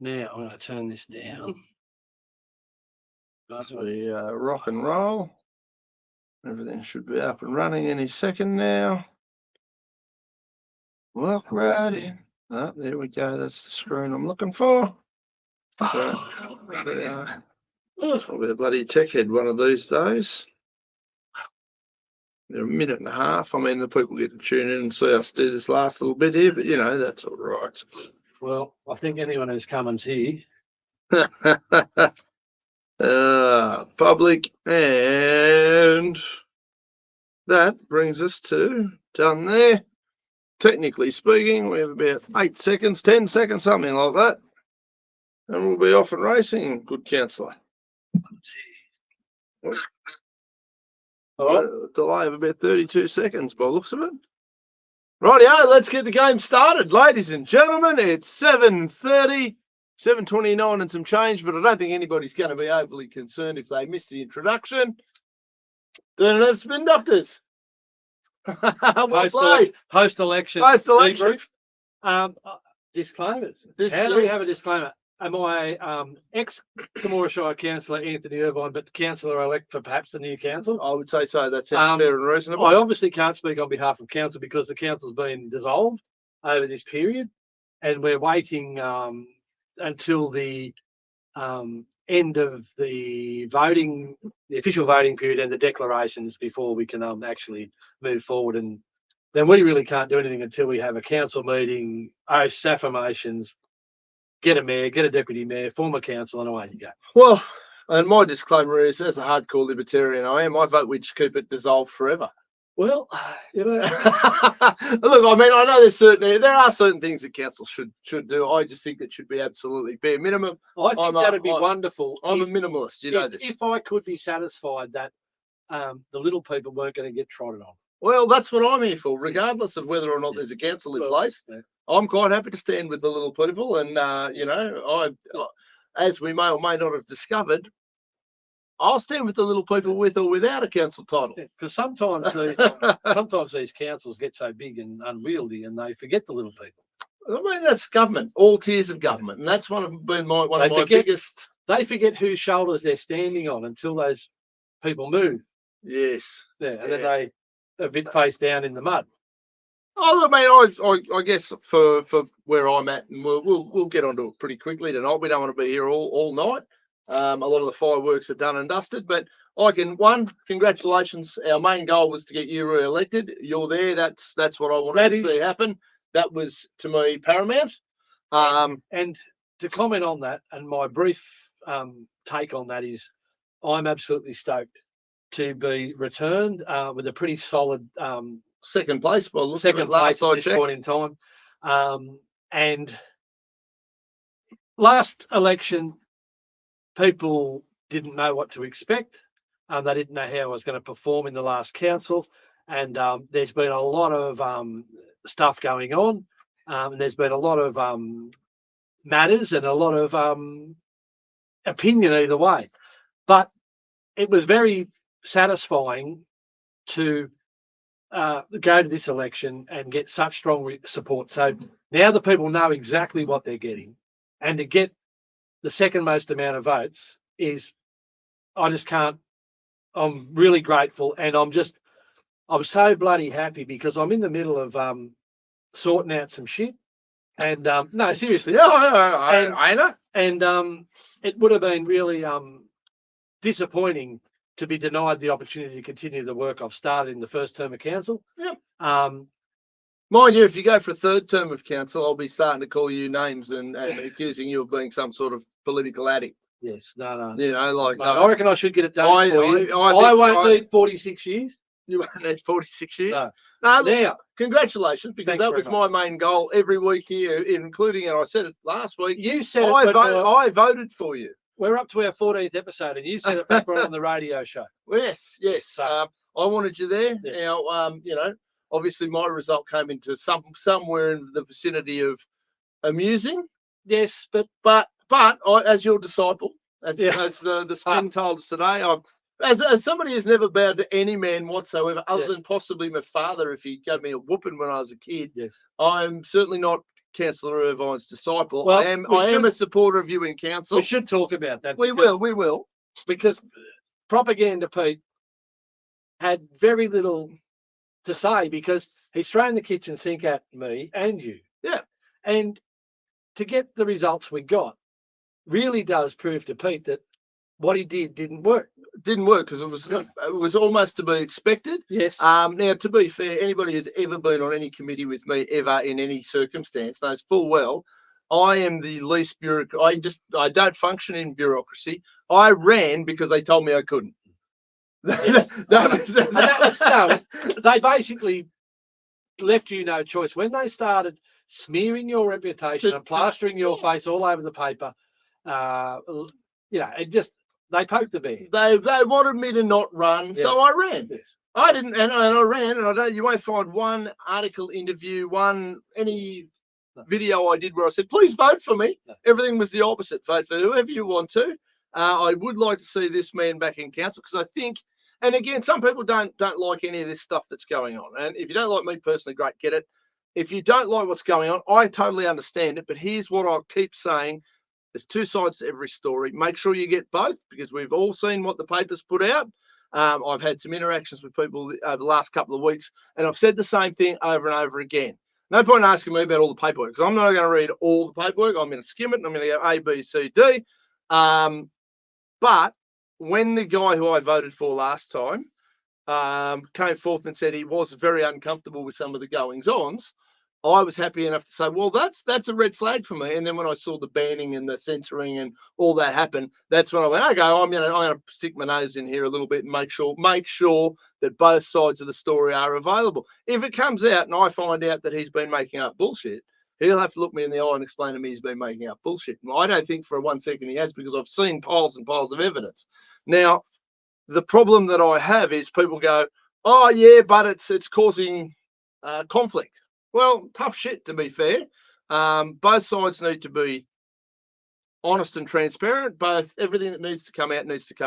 Now I'm going to turn this down. As we rock and roll, everything should be up and running any second now. Walk right in. Oh, there we go. That's the screen I'm looking for. Probably a bloody tech head one of these days. They're a minute and a half. I mean, the people get to tune in and see us do this last little bit here, but that's all right. Well, I think anyone who's come and see. Public, and that brings us to done there. Technically speaking, we have about 8 seconds, 10 seconds, something like that, and we'll be off and racing. Good counsellor. A delay of about 32 seconds by the looks of it. Rightio, let's get the game started, ladies and gentlemen. It's 7:30. 7:29 and some change, but I don't think anybody's going to be overly concerned if they miss the introduction. Don't have spin doctors. Post-election. Post-election. Disclaimers. How do we have a disclaimer? Am I ex-Camorra Shire Councillor Anthony Irvine, but Councillor-elect for perhaps the new council? I would say so. That sounds fair and reasonable. I obviously can't speak on behalf of council because the council's been dissolved over this period, and we're waiting until the end of the voting, the official voting period and the declarations before we can actually move forward. And then we really can't do anything until we have a council meeting, oaths, affirmations, get a mayor, get a deputy mayor, form a council, and away you go. Well, and my disclaimer is, as a hardcore libertarian I am, I vote we just keep it dissolved forever. Well, look, I mean, I know there are certain things that council should do. I just think that should be absolutely bare minimum. I think that'd be wonderful. I'm a minimalist, this. If I could be satisfied that the little people weren't going to get trodden on. Well, that's what I'm here for, regardless of whether or not there's a council in place. Yeah. I'm quite happy to stand with the little people, and as we may or may not have discovered, I'll stand with the little people with or without a council title. Because sometimes these councils get so big and unwieldy, and they forget the little people. I mean, that's government, all tiers of government, and that's one of my biggest. They forget whose shoulders they're standing on until those people move. Yes. Yeah, and then they a bit face down in the mud. Oh, I mean, I guess for where I'm at, and we'll get onto it pretty quickly tonight. We don't want to be here all night. A lot of the fireworks are done and dusted, but congratulations. Our main goal was to get you re-elected. You're there. That's what I wanted to see happen. That was, to me, paramount. And to comment on that, and my brief take on that is, I'm absolutely stoked to be returned with a pretty solid second place. Well, second place at this point in time. And last election, people didn't know what to expect. They didn't know how I was going to perform in the last council. And there's been a lot of stuff going on. And there's been a lot of matters and a lot of opinion either way. But it was very satisfying to go to this election and get such strong support. So now the people know exactly what they're getting. And to get the second most amount of votes I'm really grateful, and I'm so bloody happy because I'm in the middle of sorting out some shit. And no, seriously. Yeah, I know. And it would have been really disappointing to be denied the opportunity to continue the work I've started in the first term of council. Yep. Mind you, if you go for a third term of council, I'll be starting to call you names and accusing you of being some sort of political addict. Yes, no. I reckon I should get it done for you. I won't need 46 years. You won't need 46 years? No. Now, congratulations, because that was my main goal every week here, including, and I said it last week, you said I voted for you. We're up to our 14th episode, and you said it back on the radio show. Yes. So, I wanted you there. Yeah. Now, obviously my result came into somewhere in the vicinity of amusing. Yes, but I, as your disciple, as the spin told us today, as somebody who's never bowed to any man whatsoever, other than possibly my father, if he gave me a whooping when I was a kid. Yes, I'm certainly not Councillor Irvine's disciple. Well, I am a supporter of you in council. We should talk about that. We will. Because Propaganda Pete had very little to say because he's thrown the kitchen sink at me and you. Yeah. And to get the results we got really does prove to Pete that what he did didn't work. Didn't work because it was almost to be expected. Yes. Now, to be fair, anybody who's ever been on any committee with me ever in any circumstance knows full well I am the least I don't function in bureaucracy. I ran because they told me I couldn't. Yes. They basically left you no choice when they started smearing your reputation and plastering your face all over the paper. They poked the bear. They wanted me to not run, yes. So I ran. Yes. I didn't, and I ran, and you won't find one article, interview, any video I did where I said, please vote for me. No. Everything was the opposite. Vote for whoever you want to. I would like to see this man back in council because I think, and again, some people don't like any of this stuff that's going on. And if you don't like me personally, great, get it. If you don't like what's going on, I totally understand it. But here's what I'll keep saying. There's two sides to every story. Make sure you get both because we've all seen what the papers put out. I've had some interactions with people over the last couple of weeks, and I've said the same thing over and over again. No point in asking me about all the paperwork because I'm not going to read all the paperwork. I'm going to skim it and I'm going to go A, B, C, D. But when the guy who I voted for last time came forth and said he was very uncomfortable with some of the goings-ons, I was happy enough to say, well, that's a red flag for me. And then when I saw the banning and the censoring and all that happen, that's when I went, okay, I'm gonna stick my nose in here a little bit and make sure that both sides of the story are available. If it comes out and I find out that he's been making up bullshit, he'll have to look me in the eye and explain to me he's been making up bullshit. And I don't think for 1 second he has because I've seen piles and piles of evidence. Now, the problem that I have is people go, oh yeah, but it's causing conflict. Well, tough shit, to be fair. Both sides need to be honest and transparent. Everything that needs to come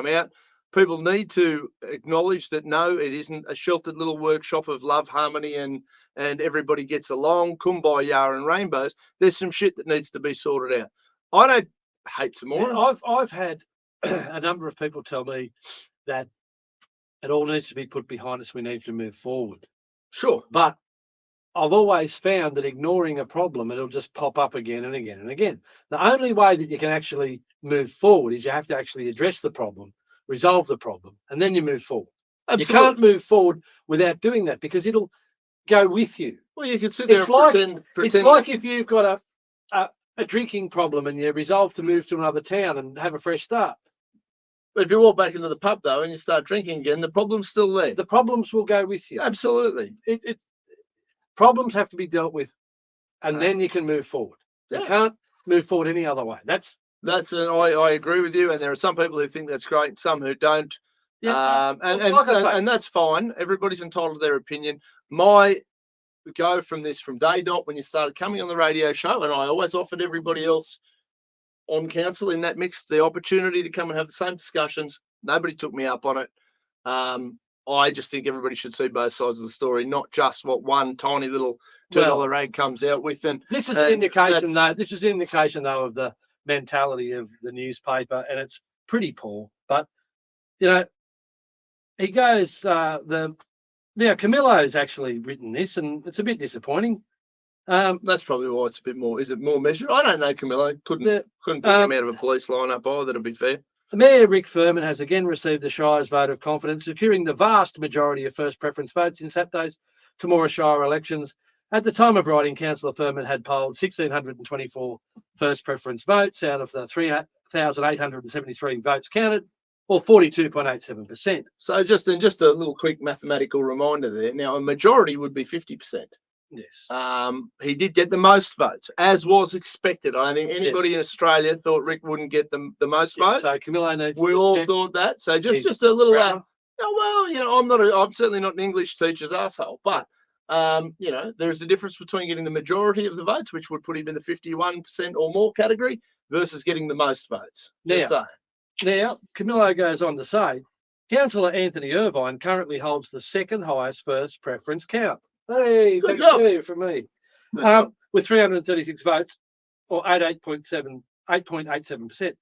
out. People need to acknowledge that, no, it isn't a sheltered little workshop of love, harmony, and everybody gets along, kumbaya and rainbows. There's some shit that needs to be sorted out. I don't hate tomorrow. I've had a number of people tell me that it all needs to be put behind us. We need to move forward. Sure. But I've always found that ignoring a problem, it'll just pop up again and again and again. The only way that you can actually move forward is you have to actually address the problem, resolve the problem, and then you move forward. Absolutely. You can't move forward without doing that because it'll go with you. Well, you can sit there and pretend. It's like if you've got a drinking problem and you resolve to move to another town and have a fresh start. But if you walk back into the pub, though, and you start drinking again, the problem's still there. The problems will go with you. Absolutely. Problems have to be dealt with, and then you can move forward. Yeah. You can't move forward any other way. I agree with you, and there are some people who think that's great, some who don't. Yeah, and that's fine. Everybody's entitled to their opinion. My go from day dot when you started coming on the radio show, and I always offered everybody else on council in that mix the opportunity to come and have the same discussions. Nobody took me up on it. I just think everybody should see both sides of the story, not just what one tiny little $2 rag comes out with. And this is an indication, though. This is an indication, though, of the mentality of the newspaper, and it's pretty poor. But he goes. Camillo's actually written this, and it's a bit disappointing. That's probably why it's a bit more. Is it more measured? I don't know, Camillo. Couldn't pick him out of a police lineup either, to be fair. Mayor Rick Furman has again received the Shire's vote of confidence, securing the vast majority of first preference votes in Saturday's Temora Shire elections. At the time of writing, Councillor Furman had polled 1,624 first preference votes out of the 3,873 votes counted, or 42.87%. So just a little quick mathematical reminder there. Now, a majority would be 50%. Yes. He did get the most votes, as was expected. I don't think anybody in Australia thought Rick wouldn't get the most votes. So Camillo needs. We all thought that. So just a little. I'm certainly not an English teacher's asshole, but there is a difference between getting the majority of the votes, which would put him in the 51% or more category, versus getting the most votes. Now, Camillo goes on to say, Councillor Anthony Irvine currently holds the second highest first preference count. Hey, good job for me. with 336 votes, or 8.87%.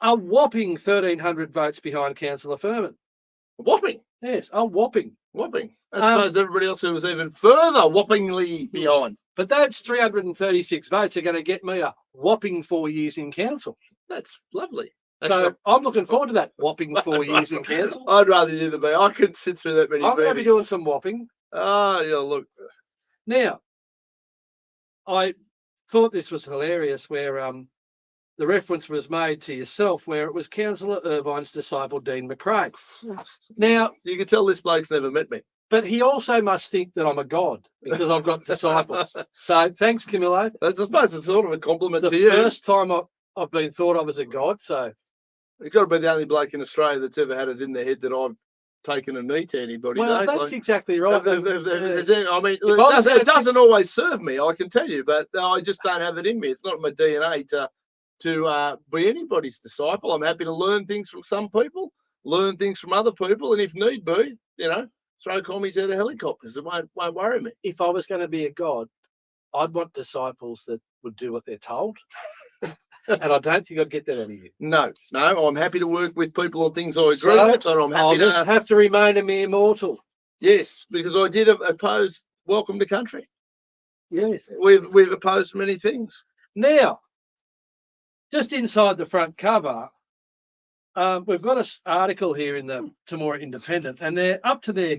A whopping 1,300 votes behind Councillor Furman. Whopping. Yes, a whopping. Whopping. I suppose everybody else who was even further whoppingly behind. But those 336 votes are going to get me a whopping 4 years in council. That's lovely. So I'm looking forward to that whopping 4 years in council. I'd rather you than me. I couldn't sit through that many I'm going to be meetings. doing some whopping. Oh, yeah, look. Now, I thought this was hilarious where the reference was made to yourself where it was Councillor Irvine's disciple, Dean McRae. Now, you can tell this bloke's never met me. But he also must think that I'm a god because I've got disciples. So thanks, Camillo. I suppose it's sort of a compliment It's to you. the first time I've been thought of as a god. So you've got to be the only bloke in Australia that's ever had it in their head that I've taken a knee to anybody. Well, that's exactly right. I mean, it doesn't always serve me, I can tell you, but I just don't have it in me. It's not in my DNA to be anybody's disciple. I'm happy to learn things from some people, learn things from other people, and if need be, throw commies out of helicopters. It won't worry me. If I was going to be a god, I'd want disciples that would do what they're told. And I don't think I'd get that out of you. No, I'm happy to work with people on things I agree with, and I'm happy I'll just have to remain a mere mortal. Yes, because I did oppose Welcome to Country. Yes. We've opposed many things. Now, just inside the front cover, we've got an article here in the Temora Independent, and they're up to their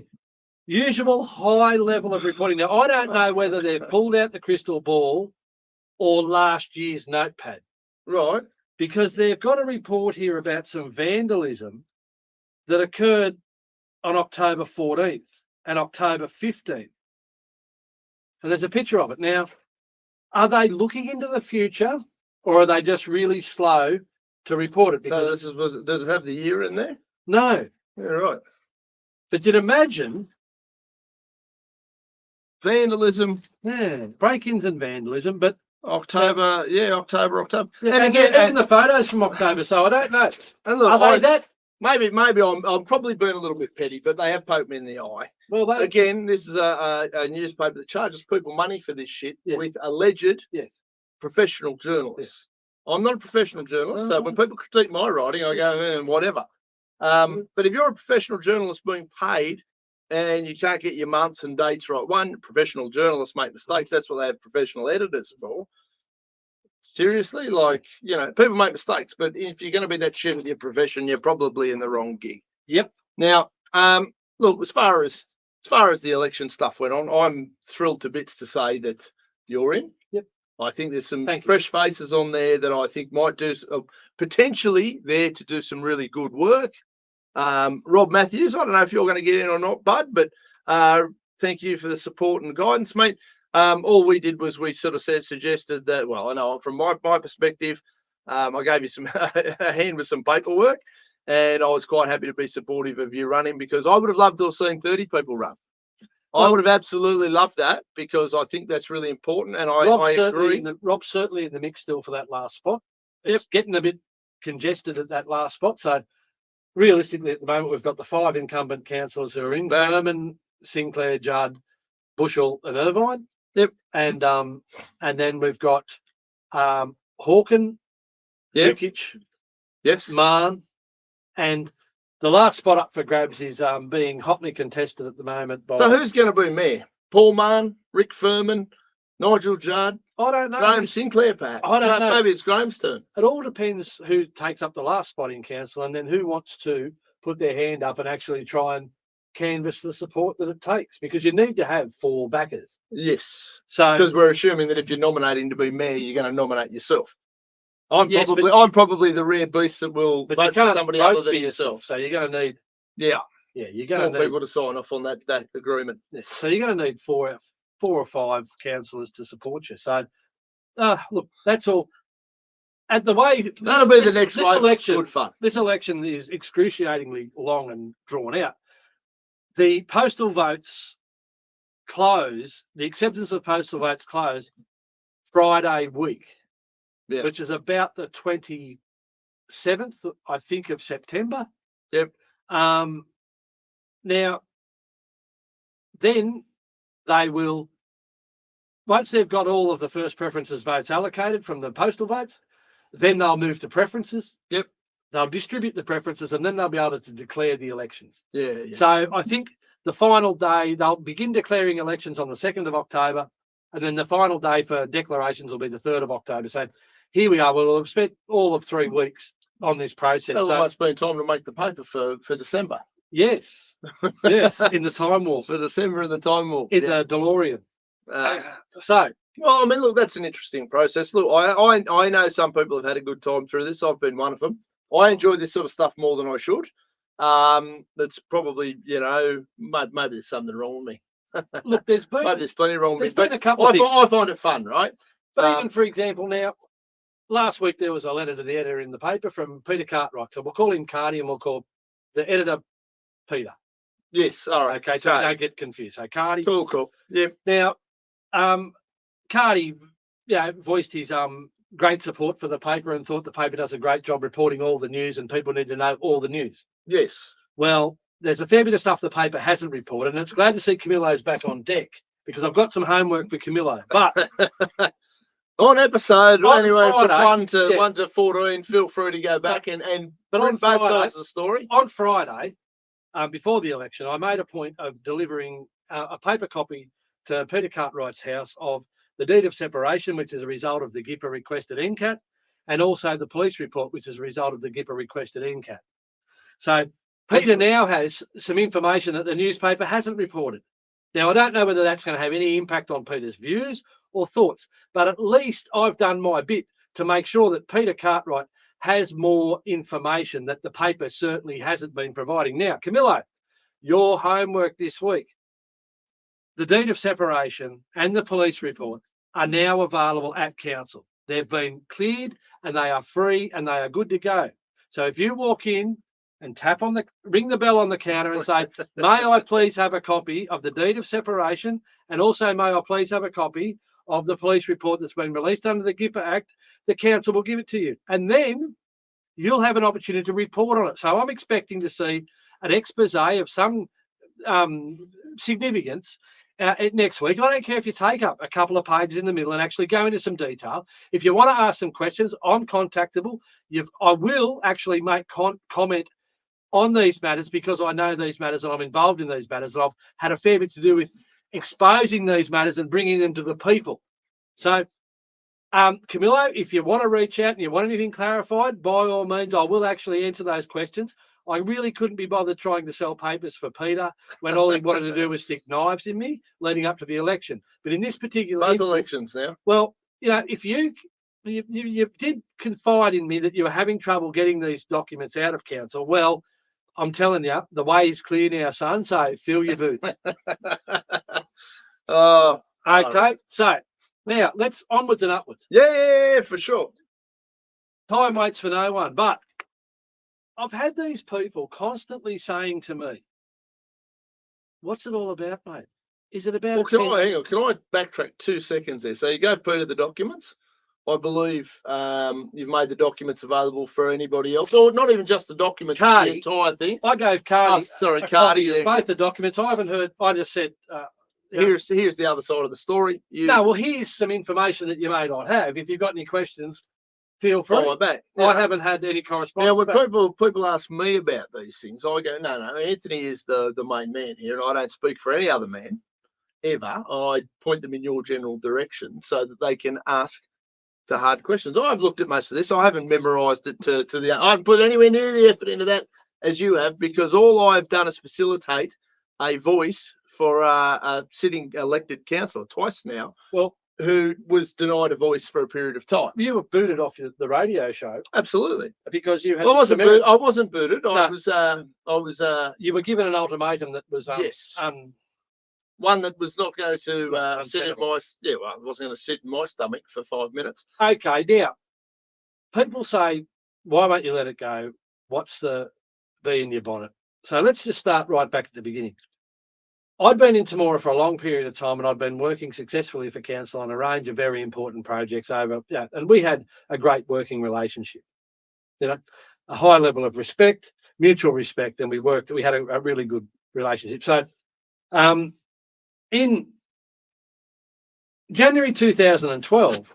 usual high level of reporting. Now, I don't know whether they've pulled out the crystal ball or last year's notepad. Right. Because they've got a report here about some vandalism that occurred on October 14th and October 15th. And there's a picture of it. Now, are they looking into the future or are they just really slow to report it? Because does it have the year in there? No. Yeah, right. But you'd imagine vandalism. Yeah, break-ins and vandalism, but October. Yeah, and again, even the photos from October, so I don't know. And look, are they that? Maybe I'm probably being a little bit petty, but they have poked me in the eye. Well, again, this is a newspaper that charges people money for this shit with alleged professional journalists. Yes. I'm not a professional journalist, so when people critique my writing, I go, whatever. But if you're a professional journalist being paid and you can't get your months and dates right, one, professional journalists make mistakes. That's what they have professional editors for. Seriously, people make mistakes, but if you're going to be that shit at your profession, you're probably in the wrong gig. Yep. Now, look, as far as the election stuff went on, I'm thrilled to bits to say that you're in. Yep. I think there's some fresh faces on there that I think might do potentially there to do some really good work. Rob Matthews, I don't know if you're going to get in or not, bud, but thank you for the support and guidance, mate. All we did was we sort of suggested that, well, I know from my perspective, I gave you a hand with some paperwork, and I was quite happy to be supportive of you running because I would have loved to have seen 30 people run. Well, I would have absolutely loved that because I think that's really important, and I agree. Rob's certainly in the mix still for that last spot. It's getting a bit congested at that last spot, so realistically, at the moment, we've got the 5 incumbent councillors who are in: Berman, Sinclair, Judd, Bushell, and Irvine. Yep. And then we've got Hawken, Jukic, Marn, and the last spot up for grabs is being hotly contested at the moment. So who's going to be mayor? Paul Marn, Rick Furman, Nigel Judd? I don't know. Graham Sinclair, perhaps. I don't know. Maybe it's Graham's turn. It all depends who takes up the last spot in council and then who wants to put their hand up and actually try and canvass the support that it takes, because you need to have 4 backers. Yes. So because we're assuming that if you're nominating to be mayor, you're going to nominate yourself. I'm probably the rare beast that will vote for somebody other than yourself. So you're going to need you're going to need people to sign off on that agreement. Yeah. So you're going to need 4 or 5 councillors to support you. So look, that's all. And the way that'll be the next election. Good fun. This election is excruciatingly long and drawn out. The postal votes close. The acceptance of postal votes close Friday week, which is about the 27th, I think, of September. Yep. Now, then they will once they've got all of the first preferences votes allocated from the postal votes, then they'll move to preferences. Yep. They'll distribute the preferences, and then they'll be able to declare the elections. Yeah. So I think the final day, they'll begin declaring elections on the 2nd of October, and then the final day for declarations will be the 3rd of October. So here we are. We'll have spent all of 3 weeks on this process. Well, it must be time to make the paper for December. Yes. Yes, in the time warp. For December in the time warp. In the DeLorean. So, well, I mean, look, that's an interesting process. Look, I know some people have had a good time through this. I've been one of them. I enjoy this sort of stuff more than I should. That's probably, maybe there's something wrong with me. Look, there's plenty wrong with me. Been a couple of things. I find it fun, right? But even, for example, now, last week there was a letter to the editor in the paper from Peter Cartwright. So we'll call him Carty and we'll call the editor Peter. Yes, all right. Okay, so don't get confused. So Carty. Cool. Yep. Now, Carty, voiced his great support for the paper and thought the paper does a great job reporting all the news and people need to know all the news. Yes. Well, there's a fair bit of stuff the paper hasn't reported, and it's glad to see Camillo's back on deck because I've got some homework for Camillo. But on episode, on anyway, Friday, from 1 to 14, feel free to go back and but on on both Friday, sides of the story. On Friday, before the election, I made a point of delivering a paper copy to Peter Cartwright's house of the deed of separation, which is a result of the GIPA requested NCAT, and also the police report, which is a result of the GIPA requested NCAT. So Peter now has some information that the newspaper hasn't reported. Now, I don't know whether that's going to have any impact on Peter's views or thoughts, but at least I've done my bit to make sure that Peter Cartwright has more information that the paper certainly hasn't been providing. Now, Camillo, your homework this week, the deed of separation and the police report are now available at council. They've been cleared and they are free and they are good to go. So if you walk in and ring the bell on the counter and say, may I please have a copy of the deed of separation, and also may I please have a copy of the police report that's been released under the GIPA Act, the council will give it to you. And then you'll have an opportunity to report on it. So I'm expecting to see an expose of some significance next week. I don't care if you take up a couple of pages in the middle and actually go into some detail. If you want to ask some questions, I'm contactable. I will actually make comment on these matters because I know these matters and I'm involved in these matters, and I've had a fair bit to do with exposing these matters and bringing them to the people. So, Camillo, if you want to reach out and you want anything clarified, by all means, I will actually answer those questions. I really couldn't be bothered trying to sell papers for Peter when all he wanted to do was stick knives in me leading up to the election. But in this particular both elections now. Well, if you did confide in me that you were having trouble getting these documents out of council, well, I'm telling you, the way is clear now, son. So fill your boots. Okay. So now let's onwards and upwards. Yeah, for sure. Time waits for no one. But I've had these people constantly saying to me, what's it all about, mate? Is it about... Well, hang on. Can I backtrack 2 seconds there? So you gave Peter the documents. I believe you've made the documents available for anybody else, or not even just the documents, Carty, the entire thing. I gave Carty, Carty, both the documents. I haven't heard. I just said, here's the other side of the story. Here's some information that you may not have. If you've got any questions, feel free. Follow back. I haven't had any correspondence. Now, when people ask me about these things, I go, no, Anthony is the main man here, and I don't speak for any other man ever. I point them in your general direction so that they can ask the hard questions. I've looked at most of this. I haven't memorized it to the. I haven't put anywhere near the effort into that as you have, because all I've done is facilitate a voice for a sitting elected councillor twice now. Well, who was denied a voice for a period of time. You were booted off the radio show. Absolutely, because you had. I wasn't booted. No. I was. You were given an ultimatum that was. Yes. One that was not going to sit in my. Yeah, well, it wasn't going to sit in my stomach for 5 minutes. Okay, now people say, "Why won't you let it go? What's the bee in your bonnet?" So let's just start right back at the beginning. I'd been in Temora for a long period of time, and I'd been working successfully for council on a range of very important projects and we had a great working relationship. A high level of respect, mutual respect, and we had a really good relationship. So, in January 2012,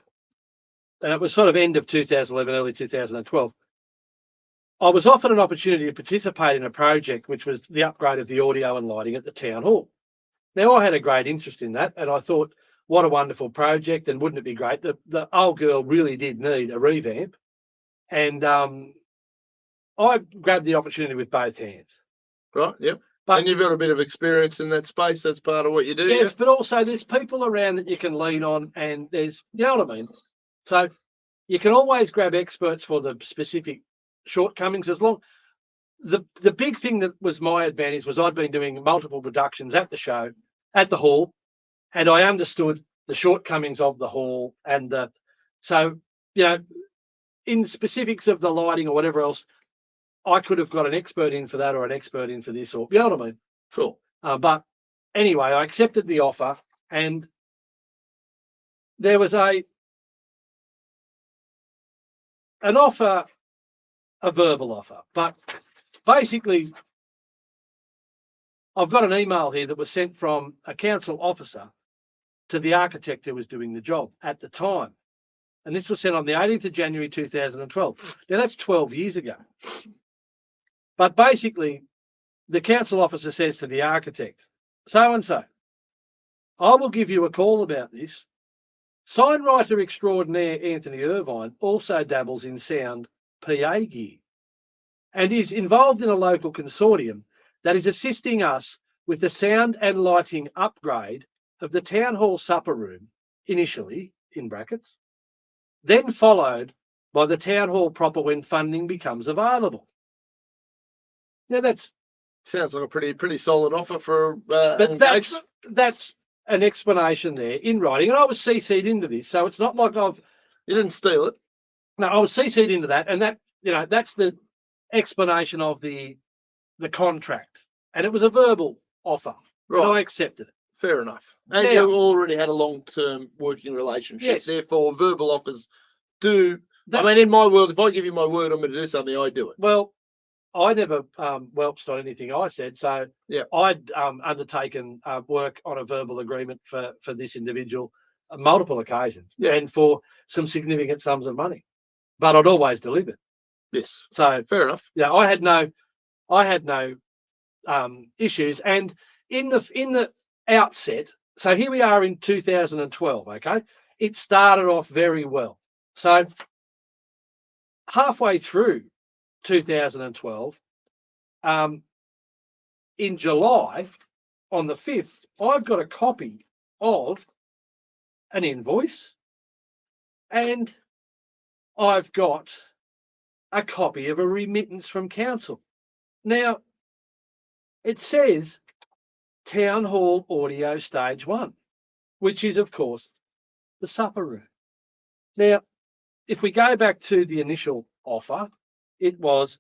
and it was sort of end of 2011, early 2012, I was offered an opportunity to participate in a project which was the upgrade of the audio and lighting at the town hall. Now, I had a great interest in that, and I thought, what a wonderful project, and wouldn't it be great? The old girl really did need a revamp, and I grabbed the opportunity with both hands. Right, yep. But and you've got a bit of experience in that space. That's part of what you do. yes, Yeah? but also there's people around that you can lean on, and there's, you know what I mean? So you can always grab experts for the specific shortcomings, as long. The big thing that was my advantage was I'd been doing multiple productions at the show, at the hall, and I understood the shortcomings of the hall and so, you know, in specifics of the lighting or whatever else, I could have got an expert in for that or an expert in for this, or, you know what I mean? Sure. But anyway, I accepted the offer, and there was an offer, a verbal offer, but basically I've got an email here that was sent from a council officer to the architect who was doing the job at the time. And this was sent on the 18th of January 2012. Now, that's 12 years ago. But basically, the council officer says to the architect, so-and-so, I will give you a call about this. Signwriter extraordinaire Anthony Irvine also dabbles in sound PA gear and is involved in a local consortium that is assisting us with the sound and lighting upgrade of the town hall supper room, initially, in brackets, then followed by the town hall proper when funding becomes available. Now that sounds like a pretty solid offer for. But that's an explanation there in writing, and I was CC'd into this, so it's not like you didn't steal it. No, I was CC'd into that, and that, you know, that's the explanation of the contract, and it was a verbal offer, right? And I accepted it. Fair enough. And you already had a long-term working relationship. Yes. Therefore, verbal offers do. I mean, in my world, if I give you my word I'm going to do something, I do it. Well, I never whelped on anything I said, so I'd undertaken work on a verbal agreement for this individual on multiple occasions, and for some significant sums of money, but I'd always delivered. Yes. So fair enough. Yeah, I had no issues, and in the outset. So here we are in 2012. Okay, it started off very well. So halfway through 2012, in July, on the 5th, I've got a copy of an invoice, and I've got a copy of a remittance from council. Now, it says Town Hall Audio Stage 1, which is, of course, the supper room. Now, if we go back to the initial offer, it was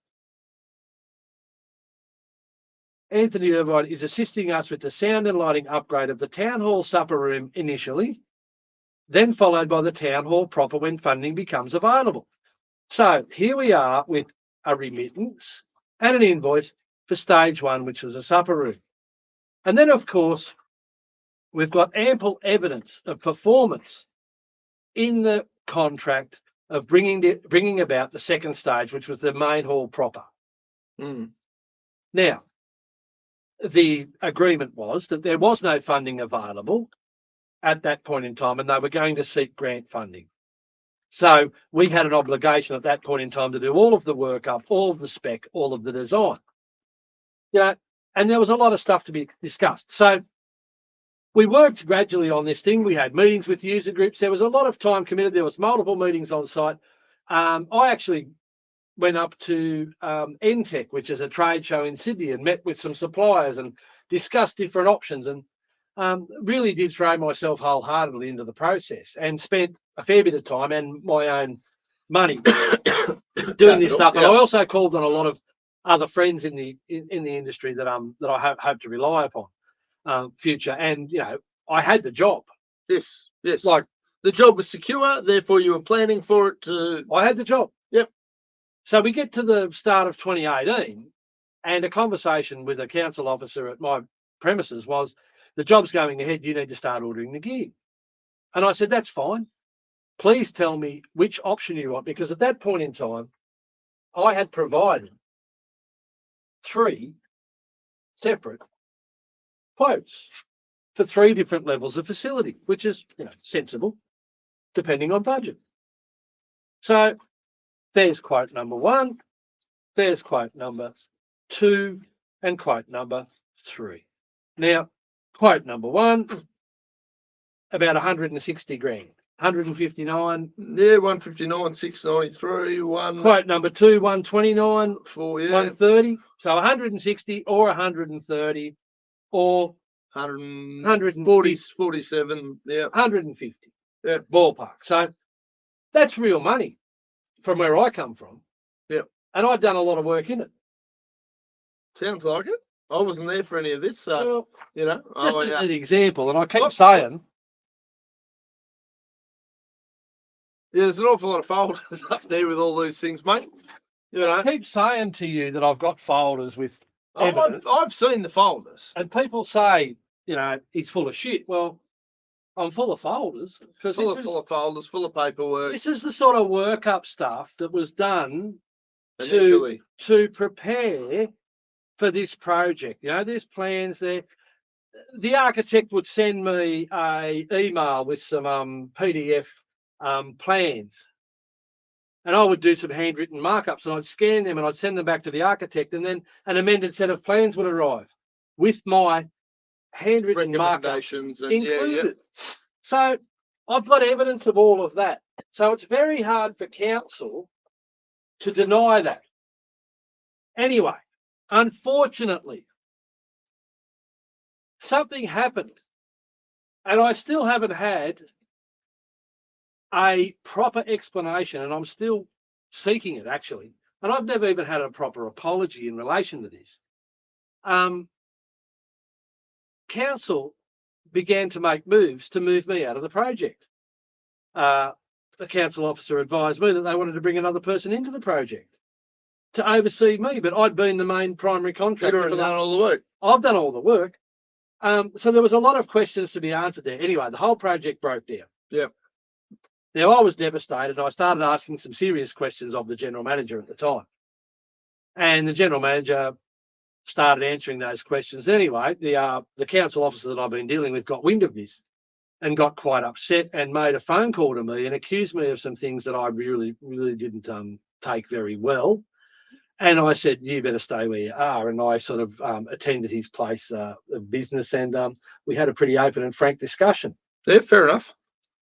Anthony Irvine is assisting us with the sound and lighting upgrade of the Town Hall supper room initially, then followed by the Town Hall proper when funding becomes available. So here we are with a remittance and an invoice for Stage 1, which is a supper room. And then, of course, we've got ample evidence of performance in the contract of bringing about the second stage, which was the main hall proper. Now, the agreement was that there was no funding available at that point in time, and they were going to seek grant funding. So we had an obligation at that point in time to do all of the work up, all of the spec, all of the design. Yeah, and there was a lot of stuff to be discussed. So we worked gradually on this thing. We had meetings with user groups. There was a lot of time committed. There was multiple meetings on site. I actually went up to NTech, which is a trade show in Sydney, and met with some suppliers and discussed different options, and really did throw myself wholeheartedly into the process and spent a fair bit of time and my own money doing this stuff. And I also called on a lot of other friends in the industry that I hope to rely upon future. And I had the job. Yes. Like the job was secure, therefore you were planning for it. I had the job. Yep. So we get to the start of 2018, and a conversation with a council officer at my premises was, the job's going ahead, you need to start ordering the gear. And I said, that's fine. Please tell me which option you want, because at that point in time, I had provided 3 separate quotes for 3 different levels of facility, which is, sensible, depending on budget. So there's quote number 1, there's quote number 2, and quote number 3. Now, quote number 1, about 160 grand, 159. Yeah, 159, 693, one. Quote number 2, 129, 4, yeah. 130. So 160 or 130 or 140, 47, yeah. 150. Yeah. Ballpark. So that's real money from where I come from. Yeah. And I've done a lot of work in it. Sounds like it. I wasn't there for any of this, so, Well, Oh, just yeah. as an example, and I keep saying, Yeah, there's an awful lot of folders up there with all these things, mate. I keep saying to you that I've got folders with evidence, I've seen the folders. and people say, he's full of shit. Well, I'm full of folders because Full of folders, full of paperwork. this is the sort of workup stuff that was done Initially. to prepare for this project. There's plans there. The architect would send me a email with some PDF plans, and I would do some handwritten markups, and I'd scan them and I'd send them back to the architect, and then an amended set of plans would arrive with my handwritten Recommendations markups included. Yeah. So I've got evidence of all of that. So it's very hard for council to deny that. Anyway, unfortunately, something happened, and I still haven't had a proper explanation, and I'm still seeking it, actually. And I've never even had a proper apology in relation to this. Council began to make moves to move me out of the project. The council officer advised me that they wanted to bring another person into the project to oversee me, but I'd been the main primary contractor. You've done all the work. I've done all the work. So there was a lot of questions to be answered there. Anyway, the whole project broke down. Yep. Now, I was devastated. I started asking some serious questions of the general manager at the time. And the general manager started answering those questions. Anyway, the council officer that I've been dealing with got wind of this and got quite upset and made a phone call to me and accused me of some things that I really, really didn't take very well. And I said, you better stay where you are. And I sort of attended his place of business, and we had a pretty open and frank discussion. Yeah, fair enough.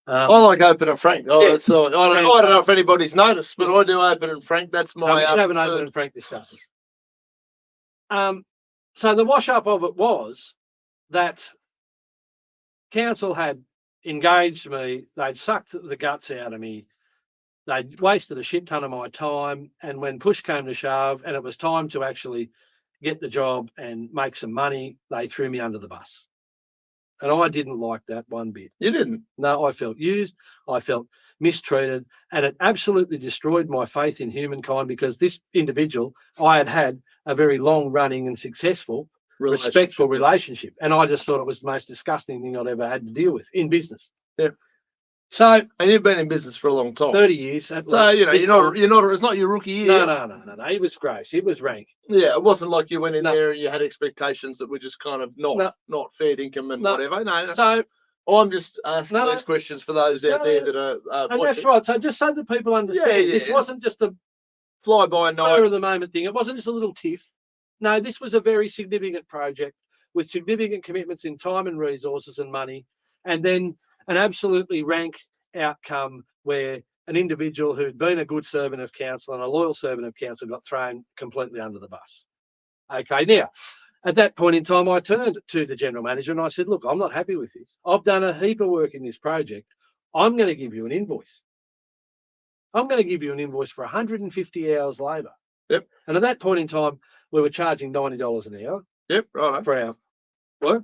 I like open and frank. So I don't know if anybody's noticed, but I do open and frank. That's my. So we have an open and frank discussion. So the wash up of it was that council had engaged me. They'd sucked the guts out of me. They'd wasted a shit ton of my time. And when push came to shove and it was time to actually get the job and make some money, they threw me under the bus. And I didn't like that one bit. You didn't? No, I felt used. I felt mistreated. And it absolutely destroyed my faith in humankind, because this individual, I had a very long running and successful, respectful relationship. And I just thought it was the most disgusting thing I'd ever had to deal with in business. Yeah. So, and you've been in business for a long time. 30 years. So, you're not, it's not your rookie year. No. It was gross. It was rank. Yeah, it wasn't like you went in there and you had expectations that were just kind of not fair income and whatever. No. So, I'm just asking those questions for those out there that are and watching. That's right. So just so that people understand, this wasn't just a fly-by-night of the moment thing. It wasn't just a little tiff. No, this was a very significant project with significant commitments in time and resources and money, and then an absolutely rank outcome where an individual who'd been a good servant of council and a loyal servant of council got thrown completely under the bus. Okay, now, at that point in time, I turned to the general manager and I said, look, I'm not happy with this. I've done a heap of work in this project. I'm going to give you an invoice. I'm going to give you an invoice for 150 hours labour. Yep. And at that point in time, we were charging $90 an hour. Yep, right. For our work.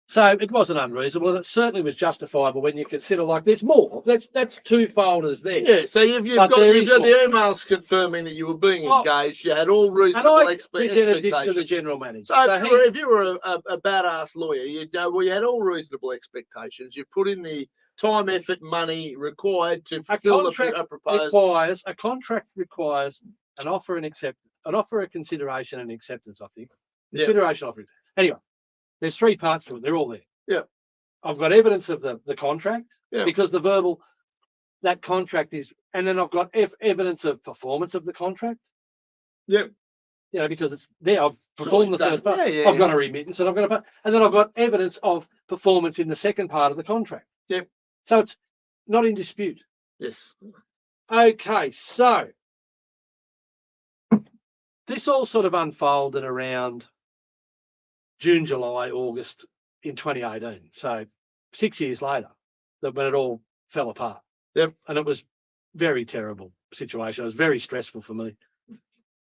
So it wasn't unreasonable, and it certainly was justifiable when you consider, like, there's more. That's 2 folders there. Yeah, so you've got the emails confirming that you were being engaged. You had all reasonable expectations. And I presented this to the general manager. So if you were a badass lawyer, you had all reasonable expectations. You put in the time, effort, money required to fulfill a proposed. A contract requires an offer and an offer, a consideration, and acceptance. I think consideration, offer. Anyway, there's three parts to it. They're all there. Yeah. I've got evidence of the contract because the verbal, that contract is, and then I've got evidence of performance of the contract. Yeah. You know, because it's there. I've performed the first part. I've got a remittance, and I've got a part, and then I've got evidence of performance in the second part of the contract. Yep. So it's not in dispute. Yes. Okay, so this all sort of unfolded around June, July, August in 2018. So 6 years later, when it all fell apart. Yep. And it was very terrible situation. It was very stressful for me.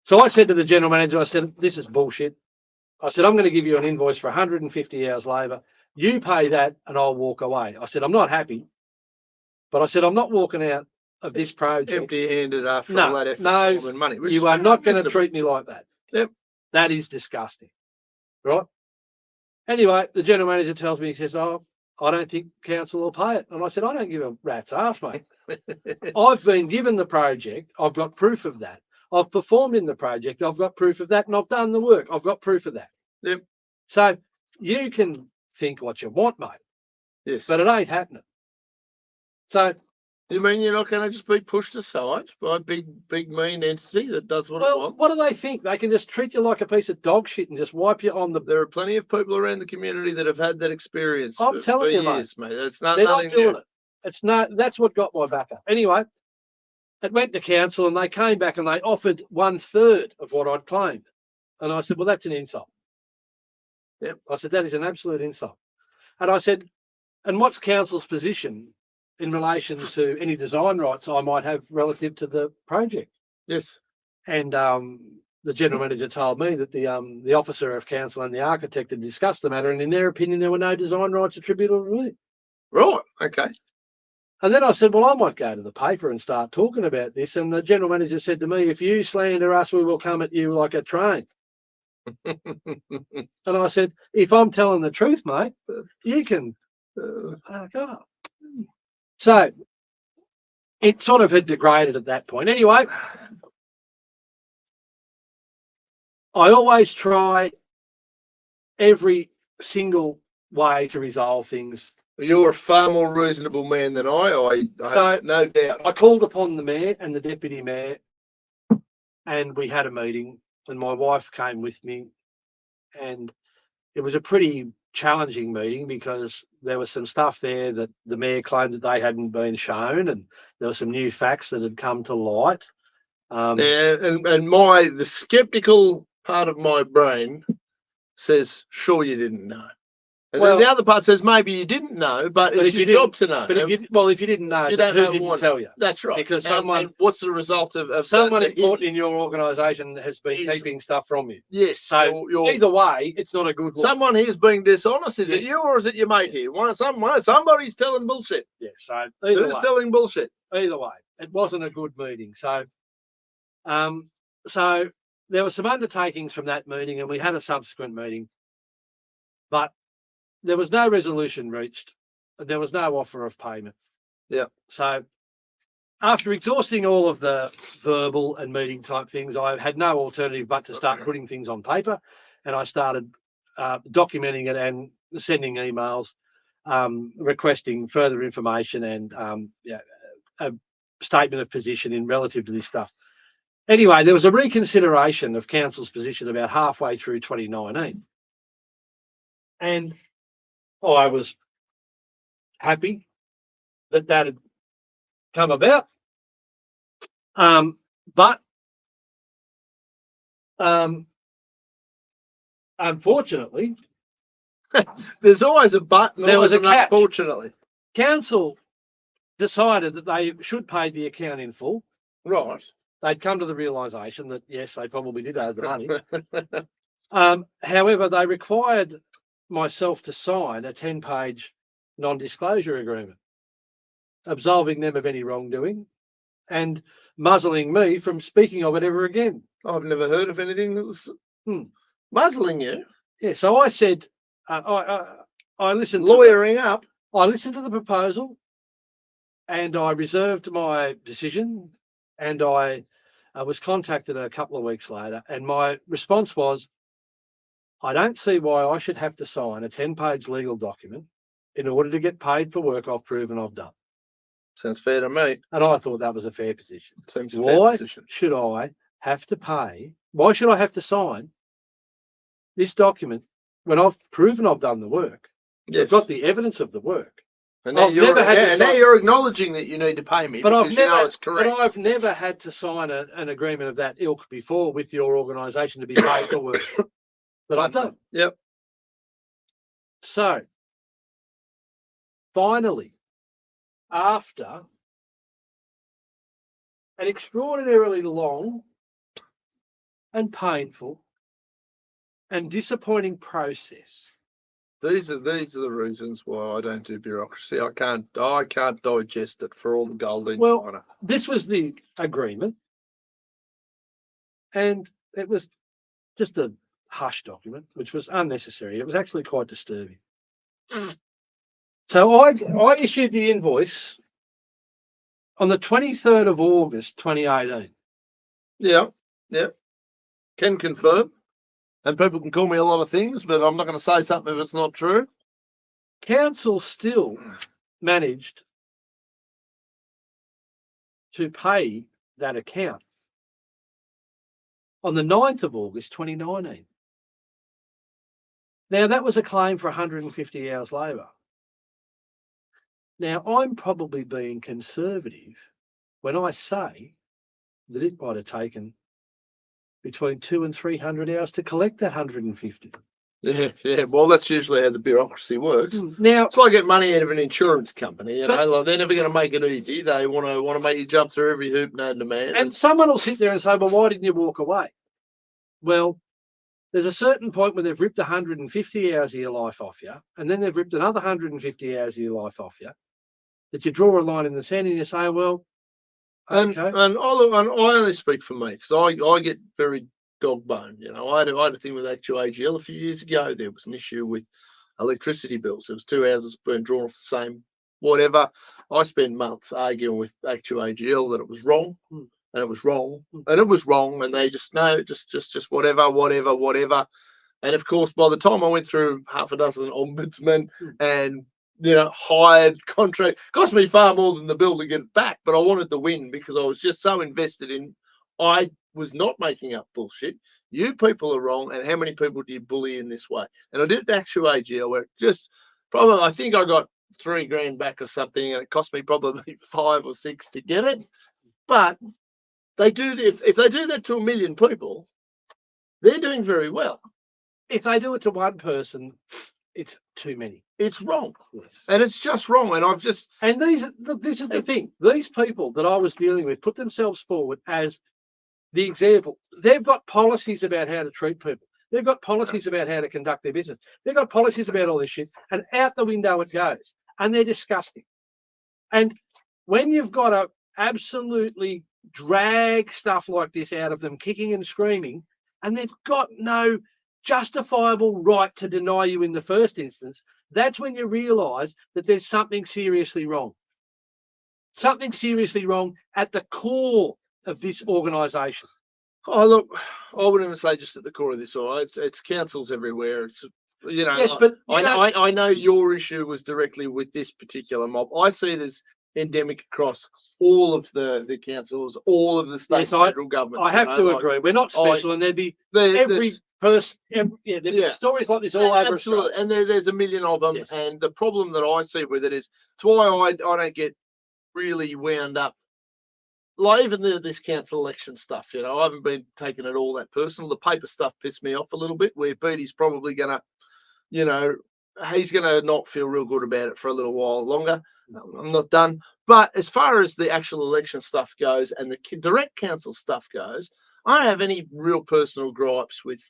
So I said to the general manager, I said, this is bullshit. I said, I'm going to give you an invoice for 150 hours labour. You pay that and I'll walk away. I said, I'm not happy, but I said, I'm not walking out of this project empty-handed after all that effort, time and money. You are not going to treat me like that. Yep. That is disgusting. Right? Anyway, the general manager tells me, he says, oh, I don't think council will pay it. And I said, I don't give a rat's ass, mate. I've been given the project. I've got proof of that. I've performed in the project. I've got proof of that. And I've done the work. I've got proof of that. Yep. So you can think what you want, mate. Yes. But it ain't happening. So you mean you're not going to just be pushed aside by a big mean entity that does what it wants? What do they think? They can just treat you like a piece of dog shit and just wipe you on the... There are plenty of people around the community that have had that experience I'm telling you, years, mate. That's not doing it. It's not. That's what got my back up. Anyway, it went to council and they came back and they offered 1/3 of what I'd claimed. And I said, well, that's an insult. Yep. I said, that is an absolute insult. And I said, and what's council's position in relation to any design rights I might have relative to the project? Yes. And the general manager told me that the officer of council and the architect had discussed the matter, and in their opinion, there were no design rights attributable to me. Right. Okay. And then I said, well, I might go to the paper and start talking about this. And the general manager said to me, if you slander us, we will come at you like a train. And I said, if I'm telling the truth, mate, you can fuck up. So it sort of had degraded at that point. Anyway, I always try every single way to resolve things. You're a far more reasonable man than I have no doubt. I called upon the mayor and the deputy mayor, and we had a meeting, and my wife came with me, and it was a pretty challenging meeting because there was some stuff there that the mayor claimed that they hadn't been shown, and there were some new facts that had come to light. And the skeptical part of my brain says, sure, you didn't know. And then the other part says, maybe you didn't know, but it's your job to know. But if you didn't know, you don't who didn't tell you? That's right. Because and what's the result of someone important in your organisation has been keeping stuff from you? Yes. So either way, it's not a good look. Someone here's being dishonest. Is it you or is it your mate here? Somebody's telling bullshit. Yes. So who's telling bullshit? Either way, it wasn't a good meeting. So, so there were some undertakings from that meeting, and we had a subsequent meeting, but there was no resolution reached. There was no offer of payment. Yeah. So after exhausting all of the verbal and meeting type things, I had no alternative but to start putting things on paper, and I started documenting it and sending emails, requesting further information and a statement of position in relative to this stuff. Anyway, there was a reconsideration of council's position about halfway through 2019, and I was happy that had come about. But unfortunately, there's always a but. There was a catch. Unfortunately, council decided that they should pay the account in full. Right. They'd come to the realisation that yes, they probably did owe the money. However, they required myself to sign a 10-page non-disclosure agreement, absolving them of any wrongdoing and muzzling me from speaking of it ever again. I've never heard of anything that was muzzling you. Yeah, so I said, I listened. Lawyering up. I listened to the proposal. and I reserved my decision, and I was contacted a couple of weeks later, and my response was, I don't see why I should have to sign a 10-page legal document in order to get paid for work I've proven I've done. Sounds fair to me. And I thought that was a fair position. Seems a fair Why position. should I have to pay? Why should I have to sign this document when I've proven I've done the work? Yes. I've got the evidence of the work. And now, now you're acknowledging that you need to pay me because you know it's correct. But I've never had to sign an agreement of that ilk before with your organisation to be paid for work that I've done. Yep. So, finally, after an extraordinarily long and painful and disappointing process. These are the reasons why I don't do bureaucracy. I can't digest it for all the gold in China. This was the agreement, and it was just a hush document, which was unnecessary. It was actually quite disturbing. So I issued the invoice on the 23rd of August, 2018. Yeah. Can confirm. And people can call me a lot of things, but I'm not going to say something if it's not true. Council still managed to pay that account on the 9th of August, 2019. Now, that was a claim for 150 hours labour. Now, I'm probably being conservative when I say that it might have taken between 200 and 300 hours to collect that 150. Yeah. Well, that's usually how the bureaucracy works. Now, it's like getting money out of an insurance company. You know, like they're never going to make it easy. They want to make you jump through every hoop known to man. And someone will sit there and say, "Well, why didn't you walk away?" Well, there's a certain point where they've ripped 150 hours of your life off you, and then they've ripped another 150 hours of your life off you, that you draw a line in the sand and you say, "Well." And I only speak for me because I get very dog bone. You know, I had a thing with Actu AGL a few years ago. There was an issue with electricity bills. There was 2 houses being drawn off the same whatever. I spent months arguing with Actu AGL that it was wrong, and it was wrong, and it was wrong, and they just whatever. And of course, by the time I went through half a dozen ombudsmen and hired contract, cost me far more than the bill to get it back, but I wanted the win because I was just so invested in. I was not making up bullshit. You people are wrong, and how many people do you bully in this way? And I did it actual AGL where I think I got $3,000 back or something, and it cost me probably 5 or 6 to get it. But they do if they do that to 1 million people, they're doing very well. If they do it to one person, it's too many. It's wrong, and it's just wrong. And this is the thing. These people that I was dealing with put themselves forward as the example. They've got policies about how to treat people. They've got policies about how to conduct their business. They've got policies about all this shit, and out the window it goes. And they're disgusting. And when you've got to absolutely drag stuff like this out of them, kicking and screaming, and they've got no justifiable right to deny you in the first instance, that's when you realise that there's something seriously wrong. Something seriously wrong at the core of this organisation. Oh, look, I wouldn't even say just at the core of this. All right, it's councils everywhere. It's yes, but I know your issue was directly with this particular mob. I see it as endemic across all of the councils, all of the state and federal government. I have to agree. We're not special, and there'd be every person. There'd be stories like this all over. Absolutely, and there's a million of them. Yes. And the problem that I see with it is, it's why I don't get really wound up. Like even this council election stuff, I haven't been taking it all that personal. The paper stuff pissed me off a little bit, where Petey's probably going to, he's going to not feel real good about it for a little while longer. I'm not done. But as far as the actual election stuff goes and the direct council stuff goes, I don't have any real personal gripes with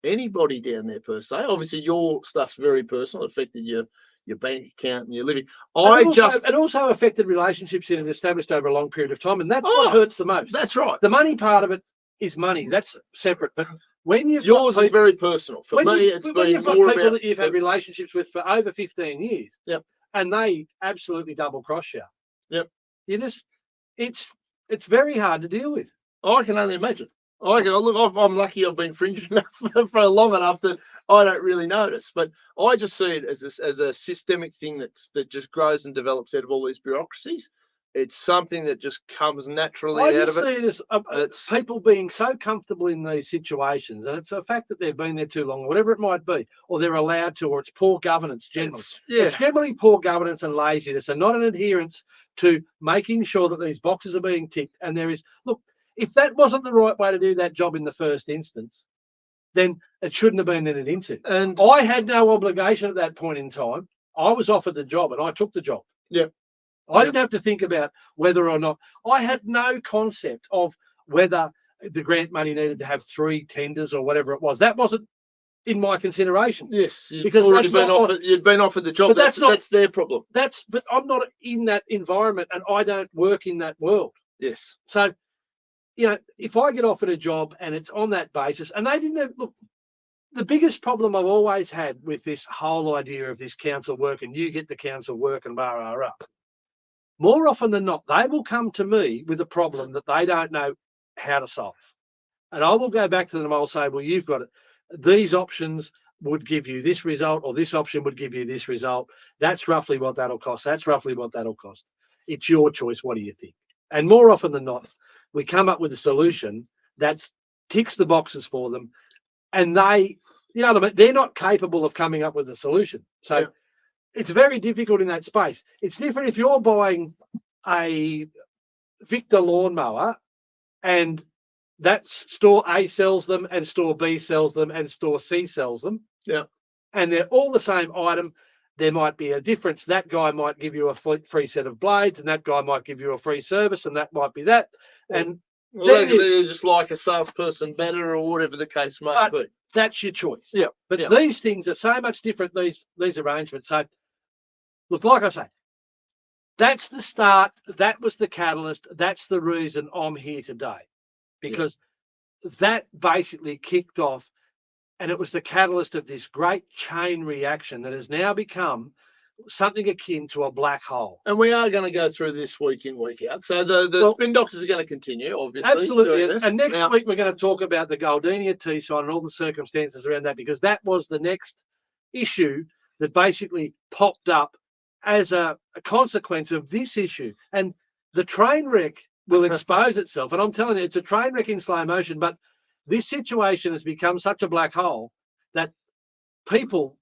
anybody down there per se. Obviously, your stuff's very personal. It affected your bank account and your living. It also affected relationships that have established over a long period of time, and that's what hurts the most. That's right. The money part of it is money. That's separate. But when yours is very personal. For me, it's been more about that you've had relationships with for over 15 years. Yep. And they absolutely double cross you. Yep. It's very hard to deal with. I can only imagine. I'm lucky I've been fringe enough for long enough that I don't really notice. But I just see it as a systemic thing that just grows and develops out of all these bureaucracies. It's something that just comes naturally out of it. I just see it as people being so comfortable in these situations, and it's a fact that they've been there too long, whatever it might be, or they're allowed to, or it's poor governance generally. It's generally poor governance and laziness, and not an adherence to making sure that these boxes are being ticked. And if that wasn't the right way to do that job in the first instance, then it shouldn't have been entered into. And I had no obligation at that point in time. I was offered the job, and I took the job. Yeah. I didn't have to think about whether or not. I had no concept of whether the grant money needed to have 3 tenders or whatever it was. That wasn't in my consideration. Yes, because you'd been offered the job. But that's their problem. But I'm not in that environment, and I don't work in that world. Yes. So, if I get offered a job and it's on that basis, and they didn't have, look, the biggest problem I've always had with this whole idea of this council work and you get the council work and blah, blah, blah. More often than not, they will come to me with a problem that they don't know how to solve. And I will go back to them. I'll say, well, you've got it. These options would give you this result, or this option would give you this result. That's roughly what that'll cost. That's roughly what that'll cost. It's your choice. What do you think? And more often than not, we come up with a solution that ticks the boxes for them. And they're not capable of coming up with a solution. So it's very difficult in that space. It's different if you're buying a Victor lawnmower and that store A sells them and store B sells them and store C sells them. Yeah. And they're all the same item. There might be a difference. That guy might give you a free set of blades, and that guy might give you a free service, and that might be that. And they're just like a salesperson better, or whatever the case might be. That's your choice. Yeah. But these things are so much different, these arrangements. So, look, like I say, that's the start. That was the catalyst. That's the reason I'm here today, because that basically kicked off, and it was the catalyst of this great chain reaction that has now become something akin to a black hole. And we are going to go through this week in, week out. So the spin doctors are going to continue, obviously. Absolutely. And next week we're going to talk about the Goldenia T-sign and all the circumstances around that, because that was the next issue that basically popped up as a consequence of this issue. And the train wreck will expose itself. And I'm telling you, it's a train wreck in slow motion. But this situation has become such a black hole that people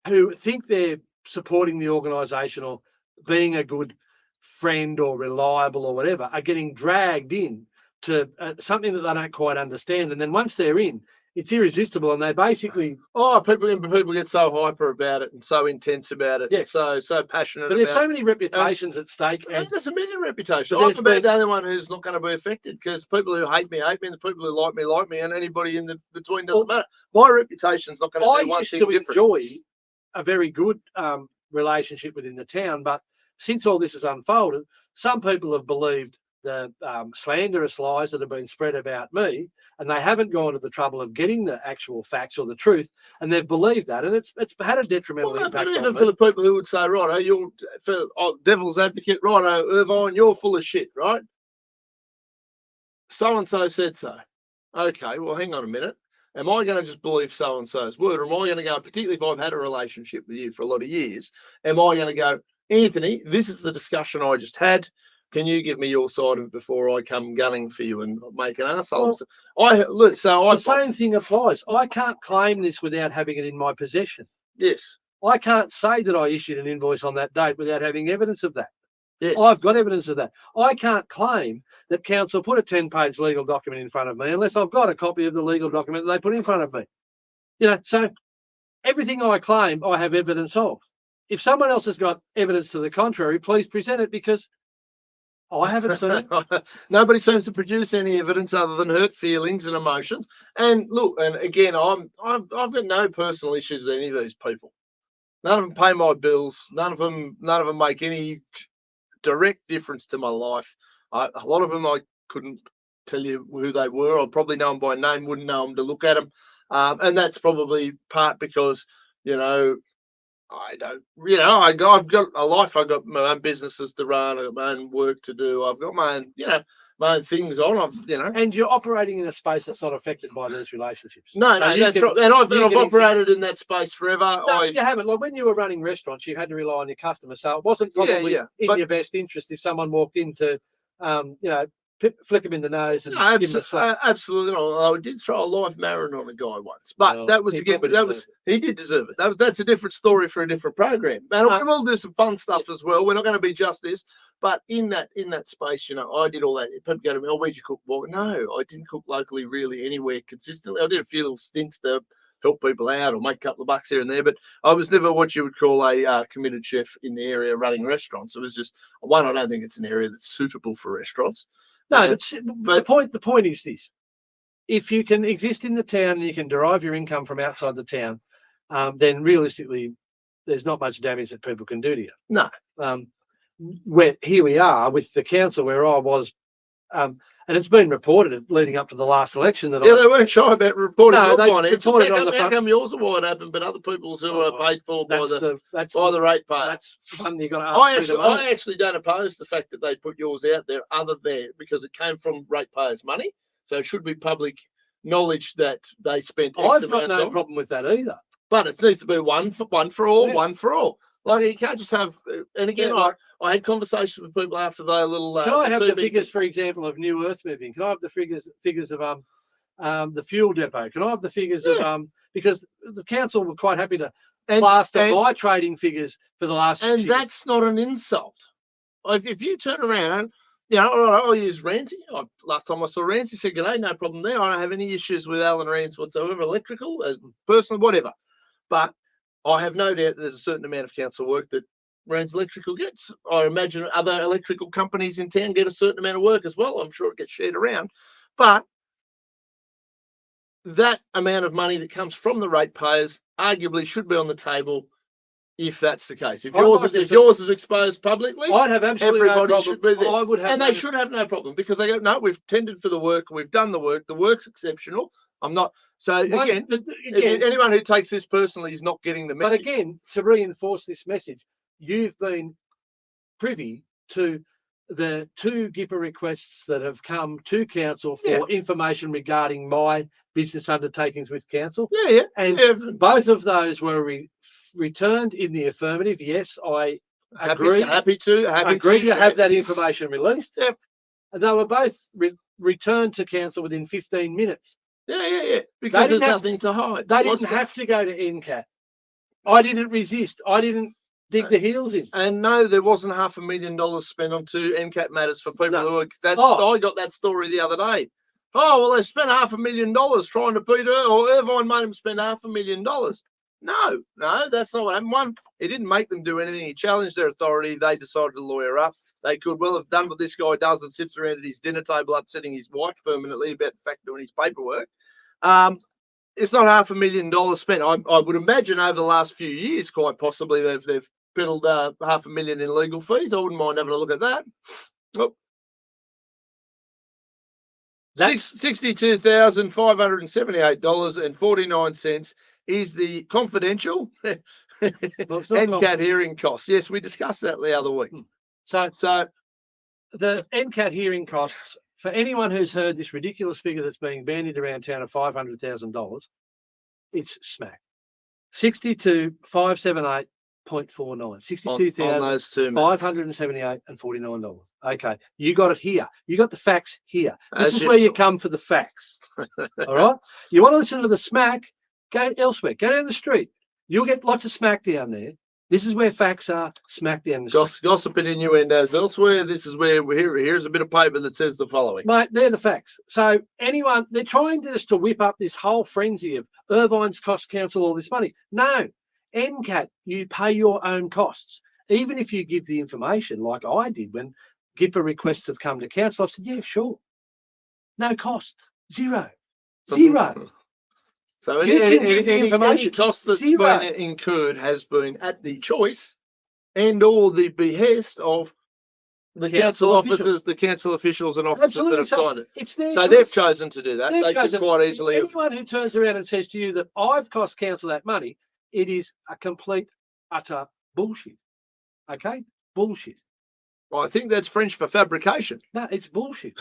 who think they're supporting the organisation or being a good friend or reliable or whatever are getting dragged in to something that they don't quite understand. And then once they're in, it's irresistible, and they basically people get so hyper about it and so intense about it, and so passionate. But there's so many reputations at stake. And there's a million reputations. I'm about the only one who's not going to be affected, because people who hate me, and the people who like me, and anybody in the between doesn't matter. My reputation's not going to be one thing different. I used to enjoy a very good relationship within the town, but since all this has unfolded, some people have believed the slanderous lies that have been spread about me, and they haven't gone to the trouble of getting the actual facts or the truth, and they've believed that, and it's had a detrimental impact. But even for the people who would say, righto, you're devil's advocate, righto, Irvine, you're full of shit, right? So and so said so. Okay, well, hang on a minute. Am I going to just believe so and so's word, or am I going to go, particularly if I've had a relationship with you for a lot of years, am I going to go, Anthony, this is the discussion I just had. Can you give me your side of it before I come gunning for you and make an arsehole? The same thing applies. I can't claim this without having it in my possession. Yes. I can't say that I issued an invoice on that date without having evidence of that. Yes. I've got evidence of that. I can't claim that council put a 10-page legal document in front of me unless I've got a copy of the legal document that they put in front of me. So everything I claim, I have evidence of. If someone else has got evidence to the contrary, please present it, because I haven't seen it. Nobody seems to produce any evidence other than hurt feelings and emotions. And look, and again, I've got no personal issues with any of these people. None of them pay my bills. None of them make any direct difference to my life. A lot of them I couldn't tell you who they were. I'd probably know them by name, wouldn't know them to look at them. And that's probably part because, I don't, I've got a life. I've got my own businesses to run. I've got my own work to do. I've got my own, my own things on. And you're operating in a space that's not affected by those relationships. No, So that's right. And I've operated in that space forever. No, you haven't. Like when you were running restaurants, you had to rely on your customers. So it wasn't Yeah, probably yeah, in but- your best interest if someone walked in to, flick them in the nose and No, give them a slap. absolutely not. I did throw a live Marin on a guy once, but Well, that was he again. probably That was he did deserve it. That's a different story for a different program. And No. we'll do some fun stuff as well. We're not going to be just this, but in that space, I did all that. People go to me, "Oh, where'd you cook?" Well, no, I didn't cook locally really anywhere consistently. I did a few little stints to help people out or make a couple of bucks here and there, but I was never what you would call a committed chef in the area running restaurants. It was just one. I don't think it's an area that's suitable for restaurants. No, but the point is this: if you can exist in the town and you can derive your income from outside the town, then realistically, there's not much damage that people can do to you. No. Here we are with the council where I was, and it's been reported leading up to the last election that they weren't shy about reporting your finances. How come yours are wide open, but other people's who are paid for by the ratepayer? That's the one you got to ask. I actually don't oppose the fact that they put yours out there, other than because it came from ratepayers' money, so it should be public knowledge that they spent. I've got no problem with that either. But it needs to be one for all, one for all. Like you can't just have. And again, I had conversations with people after their little. Can I have the figures, for example, of new earth moving? Can I have the figures of the fuel depot? Can I have the figures of because the council were quite happy to plaster my trading figures for the last. And that's not an insult. If you turn around, I'll use Ramsey. Last time I saw Ramsey, said, "G'day, no problem there. I don't have any issues with Alan Rance whatsoever, electrical, personal, whatever." But I have no doubt there's a certain amount of council work that Rance Electrical gets. I imagine other electrical companies in town get a certain amount of work as well. I'm sure it gets shared around. But that amount of money that comes from the ratepayers arguably should be on the table if that's the case. If yours is exposed publicly, I'd have absolutely no problem. Should be there. I would have, and they should have no problem because they go, "No, we've tendered for the work, we've done the work, the work's exceptional." I'm not. So again, anyone who takes this personally is not getting the message. But again, to reinforce this message, you've been privy to the 2 GIPA requests that have come to council for information regarding my business undertakings with council. And both of those were returned in the affirmative. Yes, I agree. Happy to have that information released. Yeah. And they were both returned to council within 15 minutes. Yeah. Because there's nothing to hide. They didn't have to go to NCAT. I didn't resist. I didn't dig the heels in. And no, there wasn't $500,000 spent on 2 NCAT matters for people who are. I got that story the other day. Oh, well, they spent $500,000 trying to beat her, or Irvine made them spend $500,000. No, that's not what happened. One, he didn't make them do anything. He challenged their authority. They decided to lawyer up. They could well have done what this guy does and sits around at his dinner table upsetting his wife permanently about the fact doing his paperwork. It's not $500,000 spent. I would imagine over the last few years, quite possibly, they've fiddled $500,000 in legal fees. I wouldn't mind having a look at that. Oh. $62,578.49 is the confidential NCAT hearing costs. Yes, we discussed that the other week. So the NCAT hearing costs, for anyone who's heard this ridiculous figure that's being bandied around town of $500,000, it's smack. 62,578.49. 62,578.49. Okay, you got it here. You got the facts here. This is where you come for the facts. All right. You want to listen to the smack? Go elsewhere. Go down the street. You'll get lots of smack down there. This is where facts are. Smack down the street. Gossiping innuendos elsewhere. This is where here's a bit of paper that says the following. Mate, they're the facts. So they're trying just to whip up this whole frenzy of Irvine's cost council all this money. No. NCAT, you pay your own costs. Even if you give the information like I did when GIPA requests have come to council, I've said, yeah, sure. No cost. Zero. So any cost that's been incurred has been at the choice and or the behest of the council officers, the council officials and officers that have signed it. So they've chosen to do that. They could quite easily. Anyone who turns around and says to you that I've cost council that money, it is a complete utter bullshit. Okay? Bullshit. Well, I think that's French for fabrication. No, it's bullshit.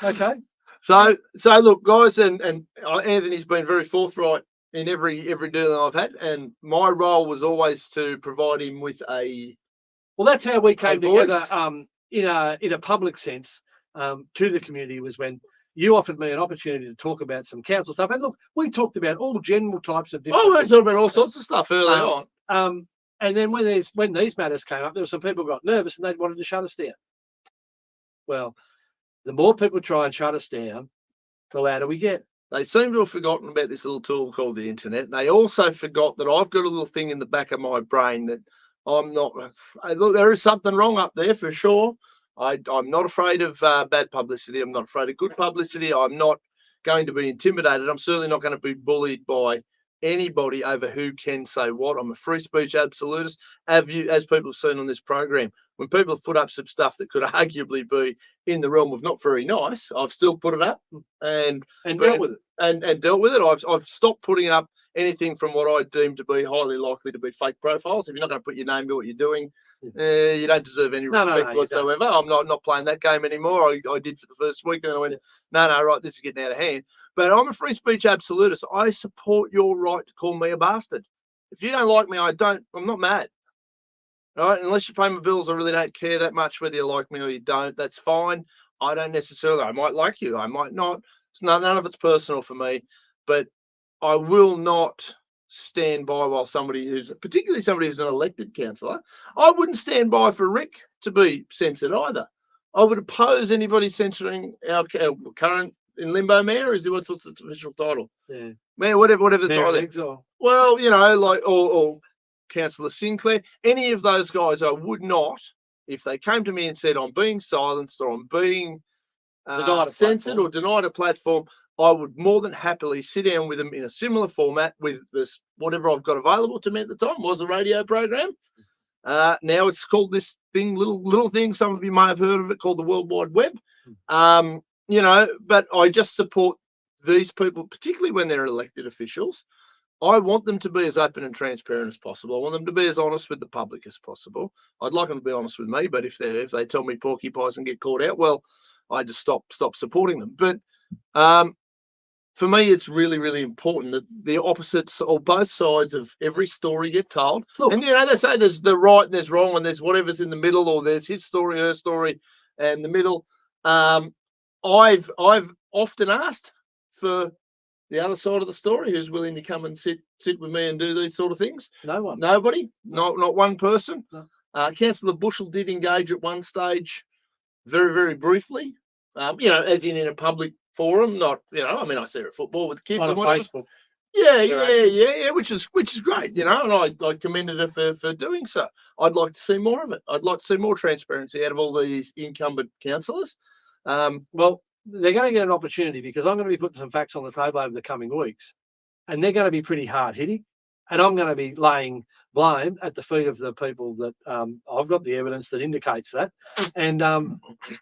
Okay? So look, guys, and Anthony's been very forthright in every deal I've had, and my role was always to provide him with a. Well, that's how we came together voice. in a public sense to the community, was when you offered me an opportunity to talk about some council stuff. And look, we talked about all general types of different Oh, we things. talked about all sorts of stuff early on. And then when these matters came up, there were some people who got nervous and they wanted to shut us down. Well, the more people try and shut us down, the louder we get. They seem to have forgotten about this little tool called the internet. They also forgot that I've got a little thing in the back of my brain that I'm not. Look, there is something wrong up there for sure. I'm not afraid of bad publicity. I'm not afraid of good publicity. I'm not going to be intimidated. I'm certainly not going to be bullied by anybody over who can say what. I'm a free speech absolutist. As people have seen on this program, when people have put up some stuff that could arguably be in the realm of not very nice, I've still put it up and dealt with it. And dealt with it. I've stopped putting up anything from what I deem to be highly likely to be fake profiles. If you're not going to put your name to what you're doing, you don't deserve any respect whatsoever. I'm not playing that game anymore. I did for the first week, and then I went, no, right, this is getting out of hand. But I'm a free speech absolutist. I support your right to call me a bastard. If you don't like me, I'm not mad. All right, unless you pay my bills, I really don't care that much whether you like me or you don't. That's fine. I don't necessarily. I might like you. I might not. None of it's personal for me, but I will not stand by while particularly somebody who's an elected councillor. I wouldn't stand by for Rick to be censored either. I would oppose anybody censoring our current in limbo mayor. What's its official title? Yeah, Mayor, whatever the title. Exile. Well, like or Councillor Sinclair, any of those guys, I would not, if they came to me and said I'm being silenced or I'm being censored or denied a platform, I would more than happily sit down with them in a similar format with this whatever I've got available to me at the time was a radio program. Now it's called this thing, little thing. Some of you may have heard of it, called the World Wide Web. But I just support these people, particularly when they're elected officials. I want them to be as open and transparent as possible. I want them to be as honest with the public as possible. I'd like them to be honest with me, but if they tell me porcupines and get caught out, well, I just stop supporting them. But for me, it's really, really important that the opposites or both sides of every story get told. Look, and they say there's the right and there's wrong and there's whatever's in the middle, or there's his story, her story, and the middle. I've often asked for the other side of the story who's willing to come and sit with me and do these sort of things. No one. Nobody. No. Not one person. No. Councillor Bushell did engage at one stage, very, very briefly. As in a public forum, not, I see her at football with kids and whatever. Facebook. Yeah, which is great, and I commended her for doing so. I'd like to see more of it. I'd like to see more transparency out of all these incumbent councillors. Well, they're going to get an opportunity because I'm going to be putting some facts on the table over the coming weeks, and they're going to be pretty hard hitting, and I'm going to be laying blame at the feet of the people that I've got the evidence that indicates that. And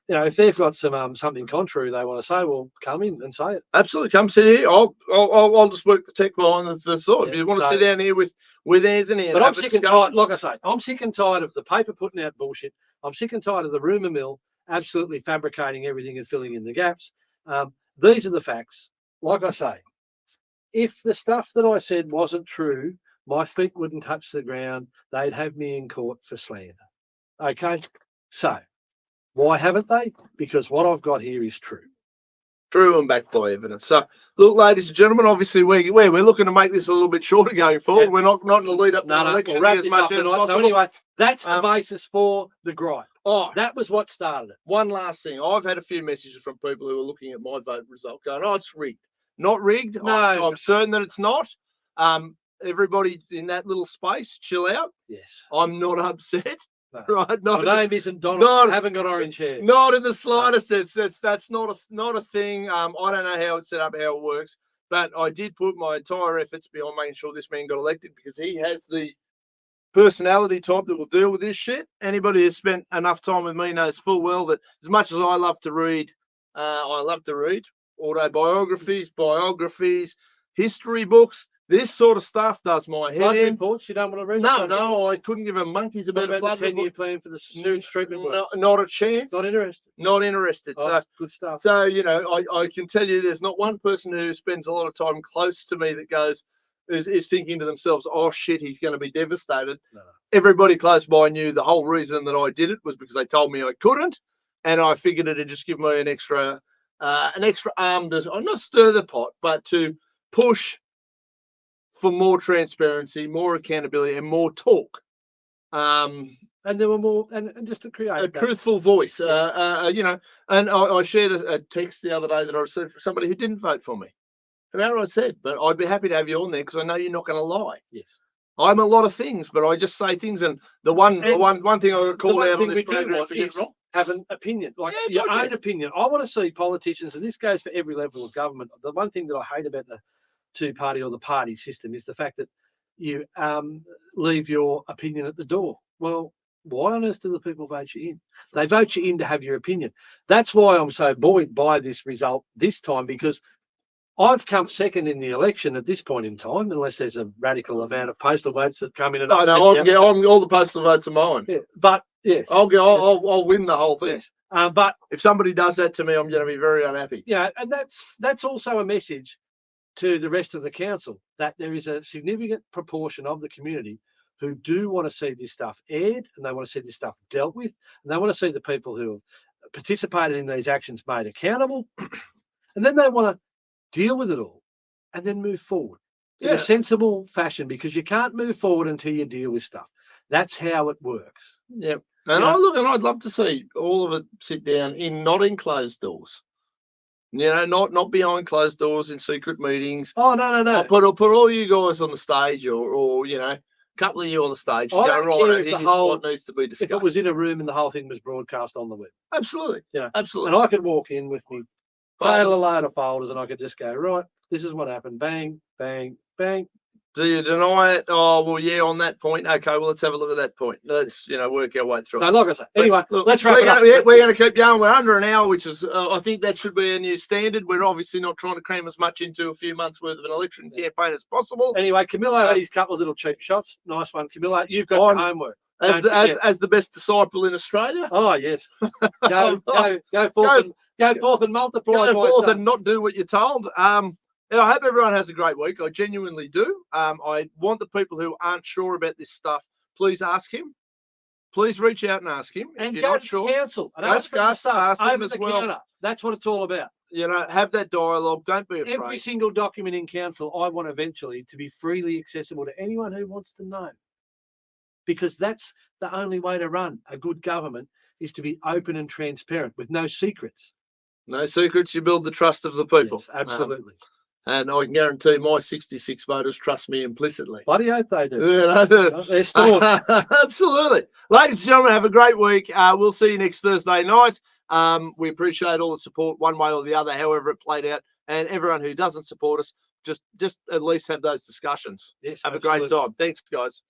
if they've got something contrary they want to say, well, come in and say it. Absolutely, come sit here. I'll just work the tech line as the sort. Yeah, if you want to sit down here with Anthony, but I'm sick and tired. Like I say, I'm sick and tired of the paper putting out bullshit. I'm sick and tired of the rumour mill absolutely fabricating everything and filling in the gaps. These are the facts. Like I say, if the stuff that I said wasn't true, my feet wouldn't touch the ground. They'd have me in court for slander. Okay? So, why haven't they? Because what I've got here is true. True and backed by evidence. So, look, ladies and gentlemen, obviously we're looking to make this a little bit shorter going forward. Yeah. We're not in the lead up to the election as much as possible. So anyway, that's the basis for the gripe. Oh, that was what started it. One last thing. I've had a few messages from people who are looking at my vote result going, oh, it's rigged. Not rigged. No. I'm certain that it's not. Everybody in that little space, chill out. Yes. I'm not upset. No. Right? My name isn't Donald. I haven't got orange hair. Not in the slightest. That's not a thing. I don't know how it's set up, how it works, but I did put my entire efforts behind making sure this man got elected because he has the personality type that will deal with this shit. Anybody who's spent enough time with me knows full well that as much as I love to read autobiographies, biographies, history books. This sort of stuff does my head Flood in. reports, you don't want to read? No, I couldn't give a monkey's What about a about the flood 10-year report. plan for the sewage treatment works? Not a chance. Not interested. Not interested. Oh, good stuff. So, you know, I can tell you there's not one person who spends a lot of time close to me that is thinking to themselves, oh shit, he's going to be devastated. No. Everybody close by knew the whole reason that I did it was because they told me I couldn't. And I figured it'd just give me an extra arm to not stir the pot, but to push for more transparency, more accountability, and more talk. And there were more, and just to create a truthful voice. You know, and I shared a text the other day that I received from somebody who didn't vote for me. And that's what I said, but I'd be happy to have you on there because I know you're not going to lie. Yes. I'm a lot of things, but I just say things. And the one thing I would call out on this program is have an opinion, like your own opinion. I want to see politicians, and this goes for every level of government. The one thing that I hate about the two-party or the party system is the fact that you leave your opinion at the door. Well, why on earth do the people vote you in? They vote you in to have your opinion. That's why I'm so buoyed by this result this time, because I've come second in the election at this point in time, unless there's a radical amount of postal votes that come in and I'm all the postal votes are mine. Yeah, but yes, I'll win the whole thing. Yes. But if somebody does that to me, I'm going to be very unhappy. Yeah, and that's also a message to the rest of the council that there is a significant proportion of the community who do want to see this stuff aired, and they want to see this stuff dealt with, and they want to see the people who have participated in these actions made accountable, and then they want to deal with it all and then move forward in a sensible fashion, because you can't move forward until you deal with stuff. That's how it works. Yep. And I'd love to see all of it sit down not in closed doors. You know, not behind closed doors in secret meetings. Oh no. I'll put all you guys on the stage, or you know, a couple of you on the stage. I don't care if here's what needs to be discussed. If it was in a room and the whole thing was broadcast on the web. Absolutely. Yeah, absolutely. And I could walk in with me total load of folders, and I could just go, right, this is what happened. Bang, bang, bang. Do you deny it? Oh, well, yeah, on that point. Okay, well, let's have a look at that point. Let's, work our way through it. No, like I say. Anyway, let's wrap it up. We're going to keep going. We're under an hour, which is, I think that should be a new standard. We're obviously not trying to cram as much into a few months worth of an election campaign as possible. Anyway, Camillo had his couple of little cheap shots. Nice one, Camillo. You've got your homework. As the best disciple in Australia. Oh, yes. Go forth and multiply. Go forth and not do what you're told. I hope everyone has a great week. I genuinely do. I want the people who aren't sure about this stuff, please ask him. Please reach out and ask him. And if you're not sure, council. and ask him as well. Counter. That's what it's all about. Have that dialogue. Don't be afraid. Every single document in council, I want eventually to be freely accessible to anyone who wants to know. Because that's the only way to run a good government, is to be open and transparent with no secrets. No secrets. You build the trust of the people. Yes, absolutely. And I can guarantee my 66 voters trust me implicitly. Bloody oath they do. They're stored. Absolutely. Ladies and gentlemen, have a great week. We'll see you next Thursday night. We appreciate all the support one way or the other, however it played out. And everyone who doesn't support us, just at least have those discussions. Yes, have a great time. Thanks, guys.